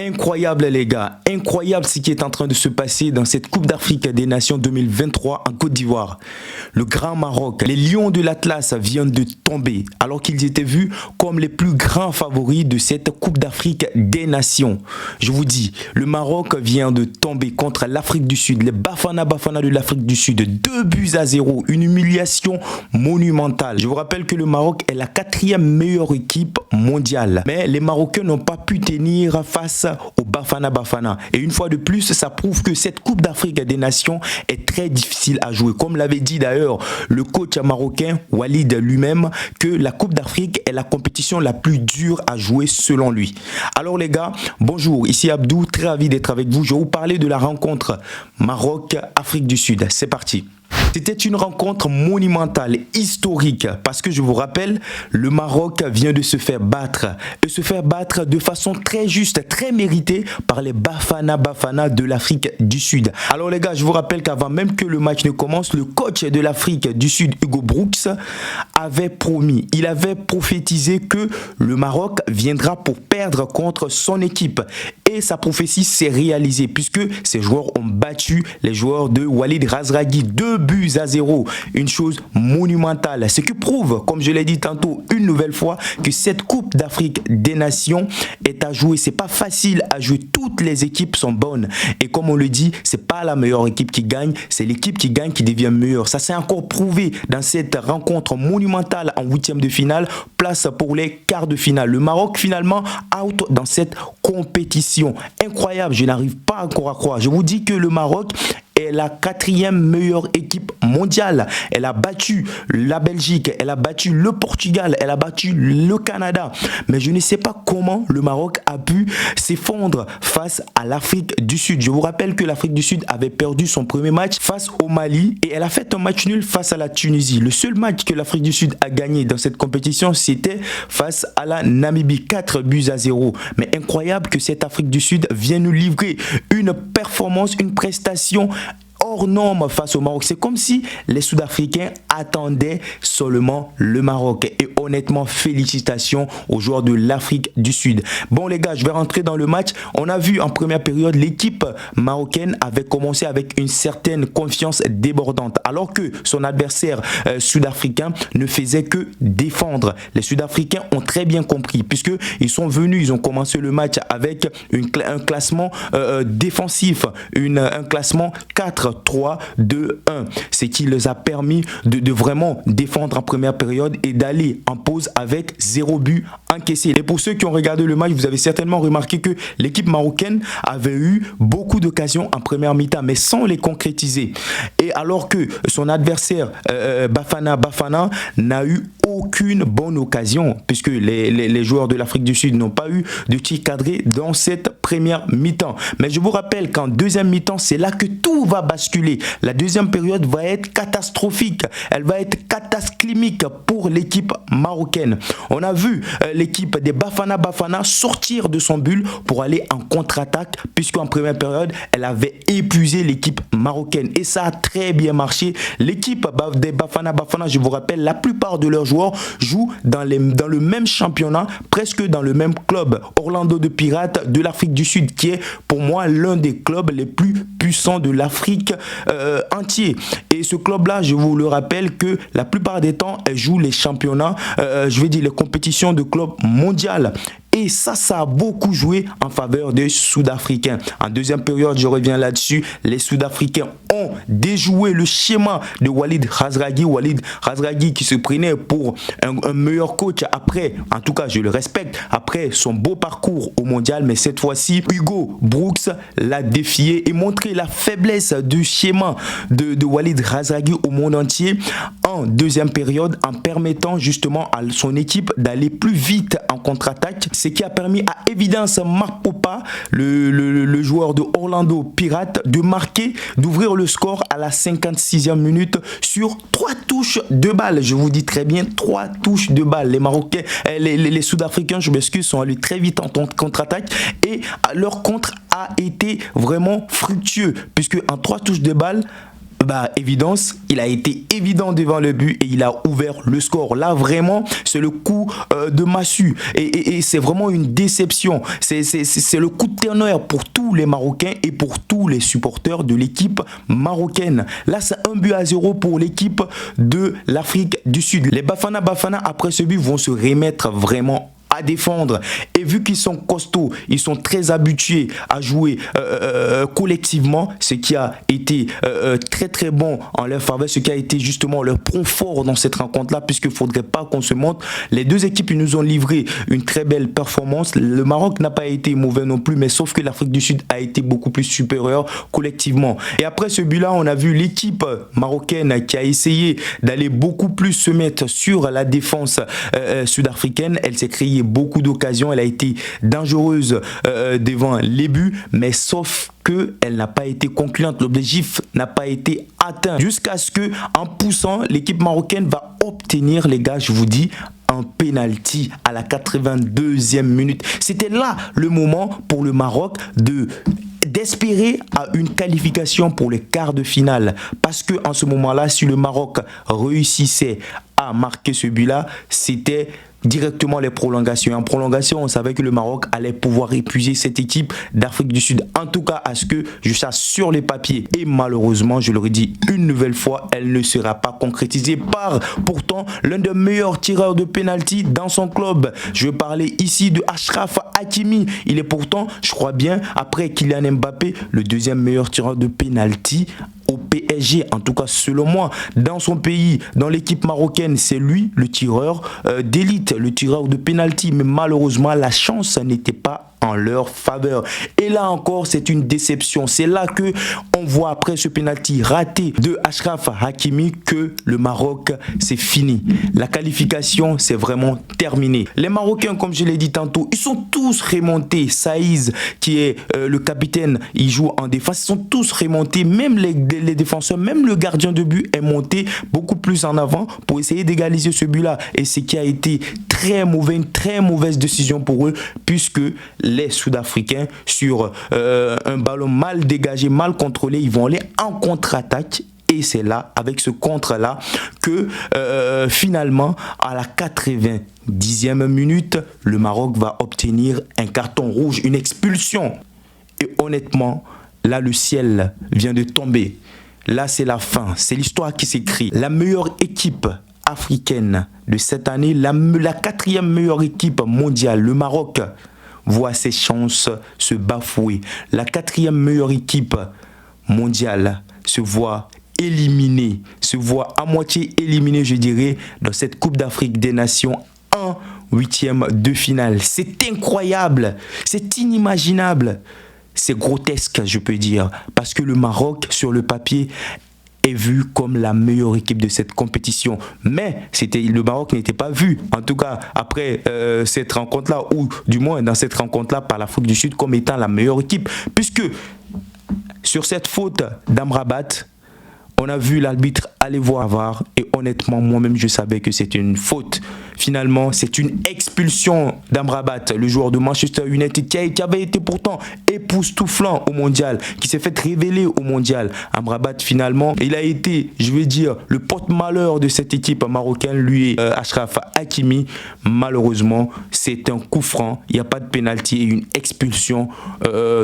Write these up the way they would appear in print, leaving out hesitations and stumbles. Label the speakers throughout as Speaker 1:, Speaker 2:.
Speaker 1: Incroyable les gars, incroyable ce qui est en train de se passer dans cette Coupe d'Afrique des Nations 2023 en Côte d'Ivoire. Le Grand Maroc, les Lions de l'Atlas viennent de tomber alors qu'ils étaient vus comme les plus grands favoris de cette Coupe d'Afrique des Nations. Je vous dis, le Maroc vient de tomber contre l'Afrique du Sud, les Bafana Bafana de l'Afrique du Sud, 2-0, une humiliation monumentale. Je vous rappelle que le Maroc est la 4e meilleure équipe mondiale, mais les Marocains n'ont pas pu tenir face au Bafana Bafana. Et une fois de plus, ça prouve que cette Coupe d'Afrique des Nations est très difficile à jouer. Comme l'avait dit d'ailleurs le coach marocain Walid lui-même, que la Coupe d'Afrique est la compétition la plus dure à jouer selon lui. Alors les gars, bonjour, ici Abdou, très ravi d'être avec vous. Je vais vous parler de la rencontre Maroc-Afrique du Sud. C'est parti. C'était une rencontre monumentale, historique, parce que je vous rappelle, le Maroc vient de se faire battre, et se faire battre de façon très juste, très méritée par les Bafana Bafana de l'Afrique du Sud. Alors les gars, je vous rappelle qu'avant même que le match ne commence, le coach de l'Afrique du Sud, Hugo Brooks, avait promis, il avait prophétisé que le Maroc viendra pour perdre contre son équipe. Et sa prophétie s'est réalisée puisque ces joueurs ont battu les joueurs de Walid Razragui 2-0. Une chose monumentale. Ce qui prouve, comme je l'ai dit tantôt une nouvelle fois, que cette Coupe d'Afrique des Nations est à jouer. C'est pas facile à jouer. Toutes les équipes sont bonnes. Et comme on le dit, c'est pas la meilleure équipe qui gagne, c'est l'équipe qui gagne qui devient meilleure. Ça s'est encore prouvé dans cette rencontre monumentale en 8e de finale. Place pour les quarts de finale. Le Maroc finalement out dans cette compétition. Incroyable, je n'arrive pas encore à croire. Je vous dis que le Maroc est la 4e meilleure équipe mondiale. Elle a battu la Belgique, elle a battu le Portugal, elle a battu le Canada. Mais je ne sais pas comment le Maroc a pu s'effondrer face à l'Afrique du Sud. Je vous rappelle que l'Afrique du Sud avait perdu son premier match face au Mali et elle a fait un match nul face à la Tunisie. Le seul match que l'Afrique du Sud a gagné dans cette compétition, c'était face à la Namibie, 4-0. Mais incroyable que cette Afrique du Sud vienne nous livrer une performance, une prestation hors norme face au Maroc. C'est comme si les Sud-Africains attendaient seulement le Maroc. Et honnêtement, félicitations aux joueurs de l'Afrique du Sud. Bon les gars, je vais rentrer dans le match. On a vu en première période, l'équipe marocaine avait commencé avec une certaine confiance débordante. Alors que son adversaire sud-africain ne faisait que défendre. Les Sud-Africains ont très bien compris puisqu'ils sont venus, ils ont commencé le match avec un classement défensif, un classement 4-3-2-1, ce qui les a permis de vraiment défendre en première période et d'aller en pause avec 0 but encaissé. Et pour ceux qui ont regardé le match, vous avez certainement remarqué que l'équipe marocaine avait eu beaucoup d'occasions en première mi-temps, mais sans les concrétiser. Et alors que son adversaire Bafana Bafana n'a eu aucune bonne occasion, puisque les joueurs de l'Afrique du Sud n'ont pas eu de tir cadré dans cette première mi-temps. Mais je vous rappelle qu'en deuxième mi-temps, c'est là que tout va basculer. La deuxième période va être catastrophique. Elle va être cataclysmique pour l'équipe marocaine. On a vu l'équipe des Bafana Bafana sortir de son bulle pour aller en contre-attaque, puisqu'en première période, elle avait épuisé l'équipe marocaine. Et ça a très bien marché. L'équipe des Bafana Bafana, je vous rappelle, la plupart de leurs joueurs jouent dans le même championnat, presque dans le même club, Orlando de Pirates de l'Afrique du Sud, qui est pour moi l'un des clubs les plus puissants de l'Afrique entière. Et ce club-là, je vous le rappelle que la plupart des temps, elle joue les championnats, je vais dire les compétitions de clubs mondiales. Et ça a beaucoup joué en faveur des Sud-Africains. En deuxième période, je reviens là-dessus, les Sud-Africains ont déjoué le schéma de Walid Razragui. Walid Razragui qui se prenait pour un meilleur coach après, en tout cas je le respecte, après son beau parcours au mondial. Mais cette fois-ci, Hugo Brooks l'a défié et montré la faiblesse du schéma de Walid Razragui au monde entier en deuxième période, en permettant justement à son équipe d'aller plus vite en contre-attaque. Ce qui a permis à Évidence Marc Popa, le joueur de Orlando Pirates, de marquer, d'ouvrir le score à la 56e minute sur 3 touches de balle. Je vous dis très bien, 3 touches de balle. Les Marocains, les Sud-Africains, je m'excuse, sont allés très vite en contre-attaque et leur contre a été vraiment fructueux puisque en 3 touches de balle, évidence, il a été évident devant le but et il a ouvert le score. Là, vraiment, c'est le coup de massue et c'est vraiment une déception. C'est le coup de tonnerre pour tous les Marocains et pour tous les supporters de l'équipe marocaine. Là, c'est 1-0 pour l'équipe de l'Afrique du Sud. Les Bafana, après ce but, vont se remettre vraiment à défendre, et vu qu'ils sont costauds, ils sont très habitués à jouer collectivement, ce qui a été très bon en leur faveur, ce qui a été justement leur point fort dans cette rencontre là, puisqu'il ne faudrait pas qu'on se montre. Les deux équipes, ils nous ont livré une très belle performance. Le Maroc n'a pas été mauvais non plus, mais sauf que l'Afrique du Sud a été beaucoup plus supérieure collectivement. Et après ce but là, on a vu l'équipe marocaine qui a essayé d'aller beaucoup plus se mettre sur la défense sud-africaine. Elle s'est créée beaucoup d'occasions, elle a été dangereuse devant les buts, mais sauf qu'elle n'a pas été concluante. L'objectif n'a pas été atteint jusqu'à ce que, en poussant, l'équipe marocaine va obtenir, les gars, je vous dis, un penalty à la 82e minute. C'était là le moment pour le Maroc d'espérer à une qualification pour les quarts de finale, parce que en ce moment-là, si le Maroc réussissait à marquer ce but-là, c'était directement les prolongations. En prolongation, on savait que le Maroc allait pouvoir épuiser cette équipe d'Afrique du Sud. En tout cas, à ce que je sache sur les papiers. Et malheureusement, je le redis une nouvelle fois, elle ne sera pas concrétisée par pourtant l'un des meilleurs tireurs de pénalty dans son club. Je veux parler ici de Achraf Hakimi. Il est pourtant, je crois bien, après Kylian Mbappé, le deuxième meilleur tireur de pénalty au PSG, en tout cas selon moi. Dans son pays, dans l'équipe marocaine, c'est lui le tireur d'élite, le tireur de pénalty, mais malheureusement la chance n'était pas en leur faveur. Et là encore, c'est une déception. C'est là que on voit, après ce penalty raté de Achraf Hakimi, que le Maroc, c'est fini. La qualification, c'est vraiment terminé. Les Marocains, comme je l'ai dit tantôt, ils sont tous remontés. Saïz, qui est le capitaine, il joue en défense. Ils sont tous remontés. Même les défenseurs, même le gardien de but est monté beaucoup plus en avant pour essayer d'égaliser ce but-là. Et ce qui a été très mauvais, une très mauvaise décision pour eux, puisque les Sud-Africains, sur un ballon mal dégagé, mal contrôlé, ils vont aller en contre-attaque. Et c'est là, avec ce contre-là, que finalement, à la 90e minute, le Maroc va obtenir un carton rouge, une expulsion. Et honnêtement, là, le ciel vient de tomber. Là, c'est la fin. C'est l'histoire qui s'écrit. La meilleure équipe africaine de cette année, la 4e meilleure équipe mondiale, le Maroc, voit ses chances se bafouer. La 4e meilleure équipe mondiale se voit éliminée, se voit à moitié éliminée, je dirais, dans cette Coupe d'Afrique des Nations en 8e de finale. C'est incroyable, c'est inimaginable, c'est grotesque, je peux dire, parce que le Maroc, sur le papier, est vu comme la meilleure équipe de cette compétition. Mais le Maroc n'était pas vu, en tout cas après cette rencontre-là, ou du moins dans cette rencontre-là par l'Afrique du Sud, comme étant la meilleure équipe. Puisque sur cette faute d'Amrabat, on a vu l'arbitre aller voir VAR et honnêtement, moi-même, je savais que c'était une faute. Finalement, c'est une expulsion d'Amrabat, le joueur de Manchester United qui avait été pourtant époustouflant au mondial, qui s'est fait révéler au mondial. Amrabat, finalement, il a été, je vais dire, le porte-malheur de cette équipe marocaine, lui et Achraf Hakimi. Malheureusement, c'est un coup franc. Il n'y a pas de pénalty et une expulsion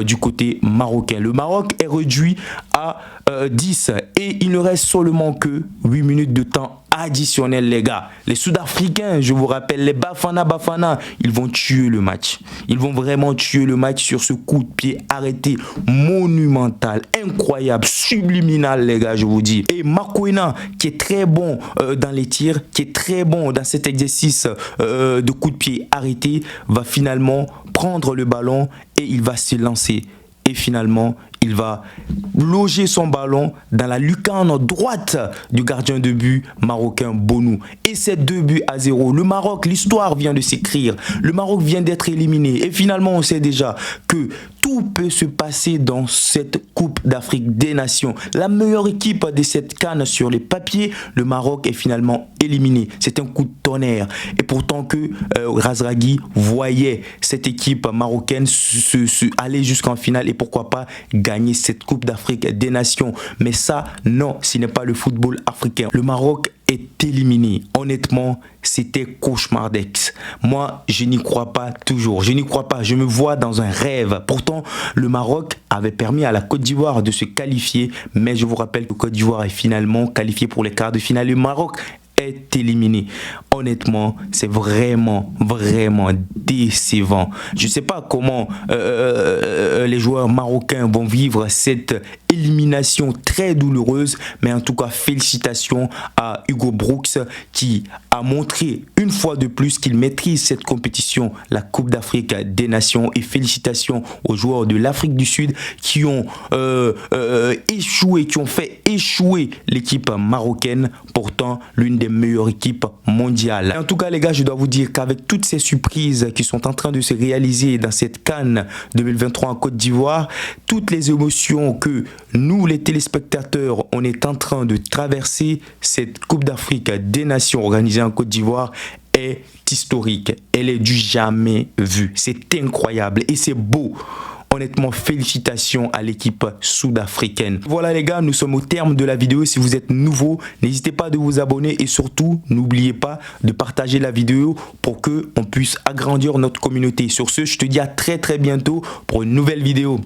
Speaker 1: du côté marocain. Le Maroc est réduit à 10 et il ne reste seulement que 8 minutes de temps additionnel, les gars. Les Sud-Africains, je vous rappelle, les Bafana, ils vont tuer le match. Ils vont vraiment tuer le match sur ce coup de pied arrêté monumental, incroyable, subliminal, les gars, je vous dis. Et Mokoena, qui est très bon dans les tirs, qui est très bon dans cet exercice de coup de pied arrêté, va finalement prendre le ballon et il va se lancer. Et finalement, il va loger son ballon dans la lucarne droite du gardien de but marocain Bonou. Et c'est 2-0. Le Maroc, l'histoire vient de s'écrire. Le Maroc vient d'être éliminé. Et finalement, on sait déjà que tout peut se passer dans cette Coupe d'Afrique des Nations. La meilleure équipe de cette CAN sur les papiers, le Maroc est finalement éliminé. C'est un coup de tonnerre. Et pourtant que Razragui voyait cette équipe marocaine aller jusqu'en finale et pourquoi pas gagner. gagner cette Coupe d'Afrique des Nations. Mais ça, non, ce n'est pas le football africain. Le Maroc est éliminé. Honnêtement, c'était cauchemardesque. Moi, je n'y crois pas toujours. Je n'y crois pas. Je me vois dans un rêve. Pourtant, le Maroc avait permis à la Côte d'Ivoire de se qualifier. Mais je vous rappelle que Côte d'Ivoire est finalement qualifiée pour les quarts de finale. Le Maroc est éliminé. Honnêtement, c'est vraiment décevant. Je ne sais pas comment les joueurs marocains vont vivre cette élimination très douloureuse, mais en tout cas, félicitations à Hugo Brookes qui a montré une fois de plus qu'il maîtrise cette compétition, la Coupe d'Afrique des Nations, et félicitations aux joueurs de l'Afrique du Sud qui ont échoué, qui ont fait échouer l'équipe marocaine, pourtant l'une des meilleures équipes mondiales. Et en tout cas les gars, je dois vous dire qu'avec toutes ces surprises qui sont en train de se réaliser dans cette CAN 2023 en Côte d'Ivoire, toutes les émotions que nous les téléspectateurs on est en train de traverser, cette Coupe d'Afrique des Nations organisée en Côte d'Ivoire est historique. Elle est du jamais vu. C'est incroyable et c'est beau. Honnêtement, félicitations à l'équipe sud-africaine. Voilà les gars, nous sommes au terme de la vidéo. Si vous êtes nouveau, n'hésitez pas de vous abonner et surtout, n'oubliez pas de partager la vidéo pour que on puisse agrandir notre communauté. Sur ce, je te dis à très bientôt pour une nouvelle vidéo.